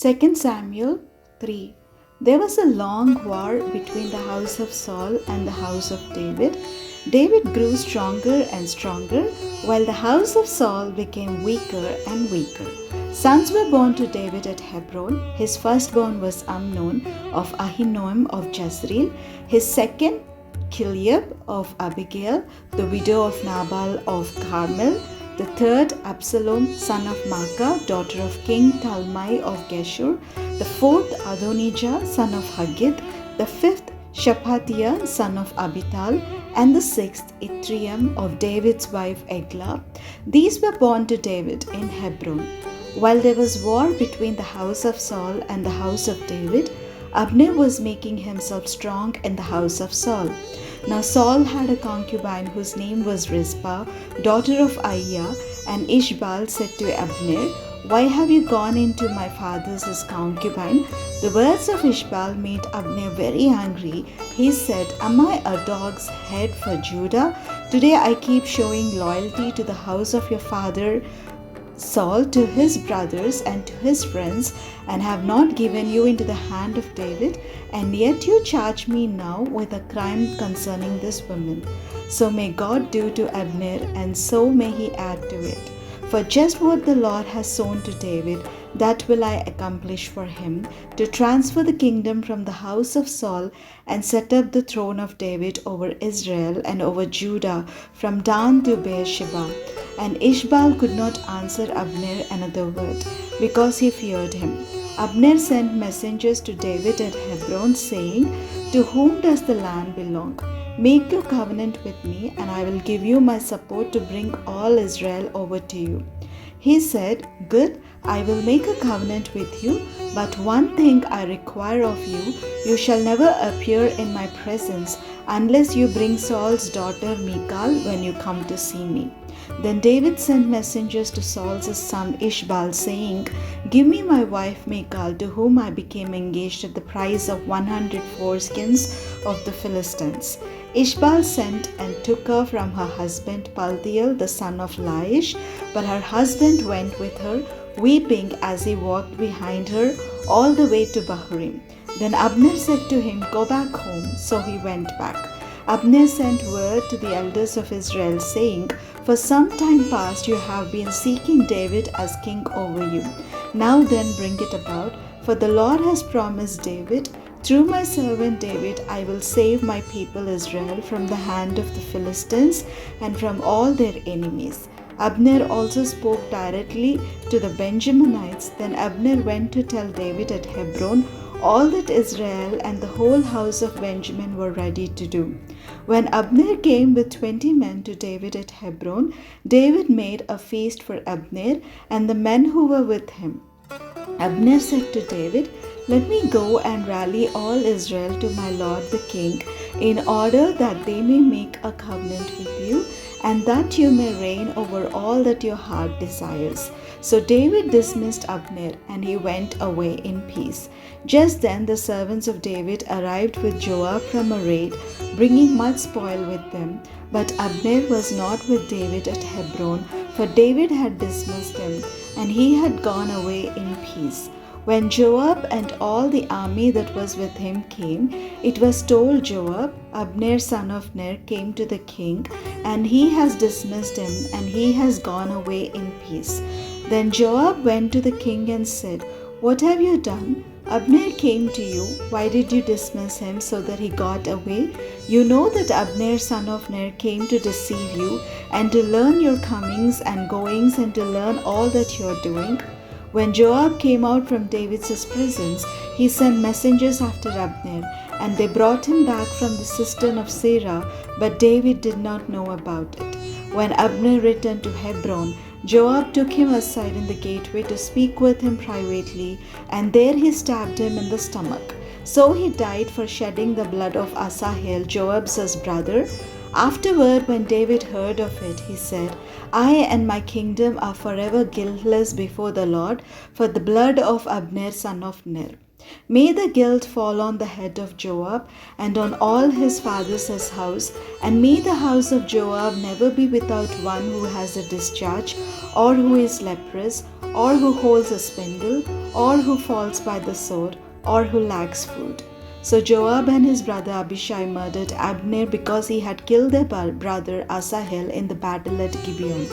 2 Samuel 3. There was a long war between the house of Saul and the house of David. David grew stronger and stronger, while the house of Saul became weaker and weaker. Sons were born to David at Hebron. His firstborn was Amnon of Ahinoam of Jezreel. His second, Kiliab of Abigail, the widow of Nabal of Carmel. The third, Absalom, son of Maacah, daughter of King Talmai of Geshur. The fourth, Adonijah, son of Haggith. The fifth, Shephatiah, son of Abital. And the sixth, Ithream of David's wife Eglah. These were born to David in Hebron. While there was war between the house of Saul and the house of David, Abner was making himself strong in the house of Saul. Now Saul had a concubine whose name was Rizpah, daughter of Aiah, and Ishbaal said to Abner, "Why have you gone into my father's concubine?" The words of Ishbaal made Abner very angry. He said, "Am I a dog's head for Judah? Today I keep showing loyalty to the house of your father Saul, to his brothers and to his friends, and have not given you into the hand of David, and yet you charge me now with a crime concerning this woman. So may God do to Abner, and so may he add to it. For just what the Lord has sown to David, that will I accomplish for him, to transfer the kingdom from the house of Saul and set up the throne of David over Israel and over Judah from Dan to Beersheba." And Ishbaal could not answer Abner another word, because he feared him. Abner sent messengers to David at Hebron, saying, "To whom does the land belong? Make your covenant with me, and I will give you my support to bring all Israel over to you." He said, "Good, I will make a covenant with you, but one thing I require of you, you shall never appear in my presence unless you bring Saul's daughter Michal when you come to see me." Then David sent messengers to Saul's son Ishbaal, saying, "Give me my wife Michal, to whom I became engaged at the price of 100 foreskins of the Philistines." Ishbaal sent and took her from her husband Paltiel, the son of Laish, but her husband went with her, weeping as he walked behind her all the way to Bahurim. Then Abner said to him, "Go back home." So he went back. Abner sent word to the elders of Israel, saying, "For some time past you have been seeking David as king over you. Now then bring it about, for the Lord has promised David, 'Through my servant David I will save my people Israel from the hand of the Philistines and from all their enemies.'" Abner also spoke directly to the Benjaminites. Then Abner went to tell David at Hebron all that Israel and the whole house of Benjamin were ready to do. When Abner came with 20 men to David at Hebron, David made a feast for Abner and the men who were with him. Abner said to David, "Let me go and rally all Israel to my lord the king, in order that they may make a covenant with you, and that you may reign over all that your heart desires." So David dismissed Abner, and he went away in peace. Just then the servants of David arrived with Joab from a raid, bringing much spoil with them. But Abner was not with David at Hebron, for David had dismissed him, and he had gone away in peace. When Joab and all the army that was with him came, it was told Joab, "Abner son of Ner came to the king, and he has dismissed him, and he has gone away in peace." Then Joab went to the king and said, "What have you done? Abner came to you. Why did you dismiss him so that he got away? You know that Abner son of Ner came to deceive you, and to learn your comings and goings, and to learn all that you are doing." When Joab came out from David's presence, he sent messengers after Abner, and they brought him back from the cistern of Sirah, but David did not know about it. When Abner returned to Hebron, Joab took him aside in the gateway to speak with him privately, and there he stabbed him in the stomach. So he died for shedding the blood of Asahel, Joab's brother. Afterward, when David heard of it, he said, I and my kingdom are forever guiltless before the Lord for the blood of Abner son of Ner. May the guilt fall on the head of Joab and on all his father's house, and may the house of Joab never be without one who has a discharge, or who is leprous, or who holds a spindle, or who falls by the sword, or who lacks food. So Joab and his brother Abishai murdered Abner because he had killed their brother Asahel in the battle at Gibeon.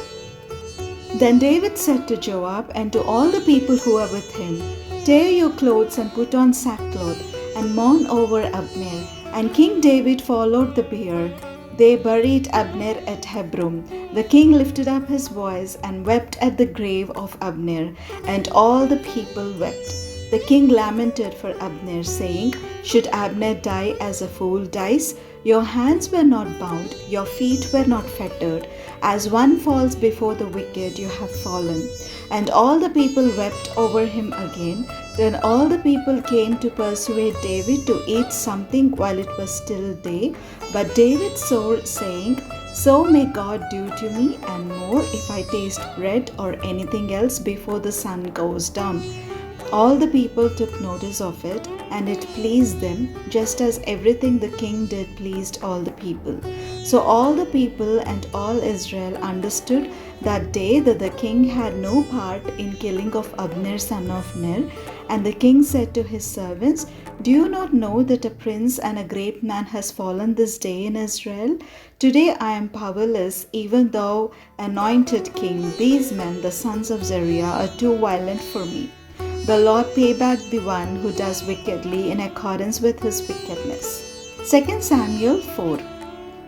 Then David said to Joab and to all the people who were with him, Tear your clothes and put on sackcloth and mourn over Abner. And King David followed the bier. They buried Abner at Hebron. The king lifted up his voice and wept at the grave of Abner, and all the people wept. The king lamented for Abner, saying, Should Abner die as a fool dies? Your hands were not bound, your feet were not fettered. As one falls before the wicked, you have fallen. And all the people wept over him again. Then all the people came to persuade David to eat something while it was still day. But David swore, saying, So may God do to me, and more, if I taste bread or anything else before the sun goes down. All the people took notice of it, and it pleased them, just as everything the king did pleased all the people. So all the people and all Israel understood that day that the king had no part in killing of Abner son of Ner. And the king said to his servants, Do you not know that a prince and a great man has fallen this day in Israel? Today I am powerless, even though anointed king. These men, the sons of Zeruiah, are too violent for me. The Lord pay back the one who does wickedly in accordance with his wickedness. 2 Samuel 4.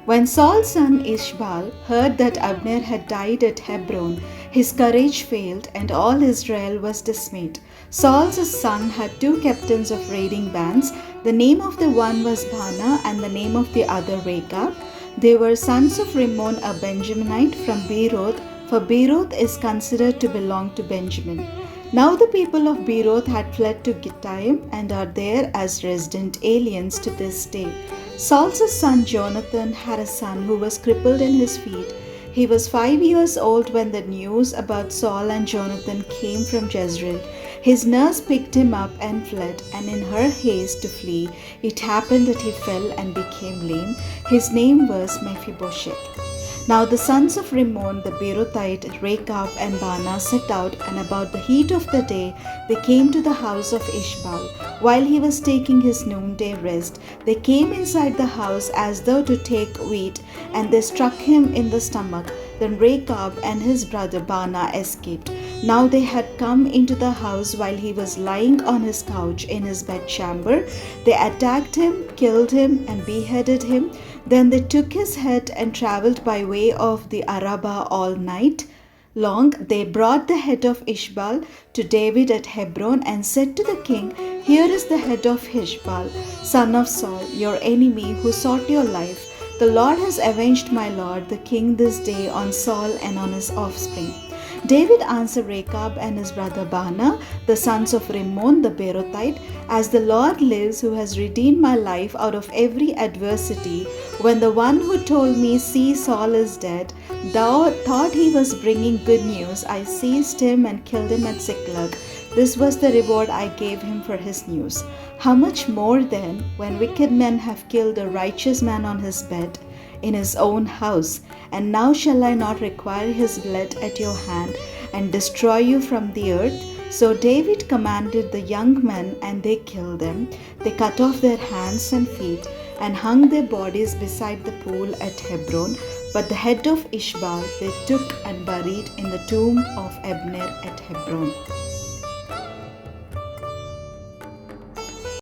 When Saul's son Ishbaal heard that Abner had died at Hebron, his courage failed and all Israel was dismayed. Saul's son had two captains of raiding bands. The name of the one was Baanah and the name of the other Rechab. They were sons of Rimmon, a Benjaminite from Beeroth, for Beeroth is considered to belong to Benjamin. Now the people of Beeroth had fled to Gittaim and are there as resident aliens to this day. Saul's son Jonathan had a son who was crippled in his feet. He was 5 years old when the news about Saul and Jonathan came from Jezreel. His nurse picked him up and fled, and in her haste to flee, it happened that he fell and became lame. His name was Mephibosheth. Now the sons of Rimmon, the Beerothite, Rechab and Baanah set out, and about the heat of the day they came to the house of Ishbaal. While he was taking his noonday rest, they came inside the house as though to take wheat, and they struck him in the stomach. Then Rechab and his brother Baanah escaped. Now they had come into the house while he was lying on his couch in his bedchamber. They attacked him, killed him, and beheaded him. Then they took his head and travelled by way of the Arabah all night long. They brought the head of Ishbaal to David at Hebron and said to the king, Here is the head of Ishbaal, son of Saul, your enemy who sought your life. The Lord has avenged my lord the king this day on Saul and on his offspring. David answered Rechab and his brother Baanah, the sons of Rimmon the Beerothite, As the Lord lives, who has redeemed my life out of every adversity, when the one who told me, See, Saul is dead, thou thought he was bringing good news, I seized him and killed him at Ziklag. This was the reward I gave him for his news. How much more then, when wicked men have killed a righteous man on his bed, in his own house? And now shall I not require his blood at your hand, and destroy you from the earth? So David commanded the young men, and they killed them. They cut off their hands and feet, and hung their bodies beside the pool at Hebron. But the head of Ishbaal they took and buried in the tomb of Abner at Hebron.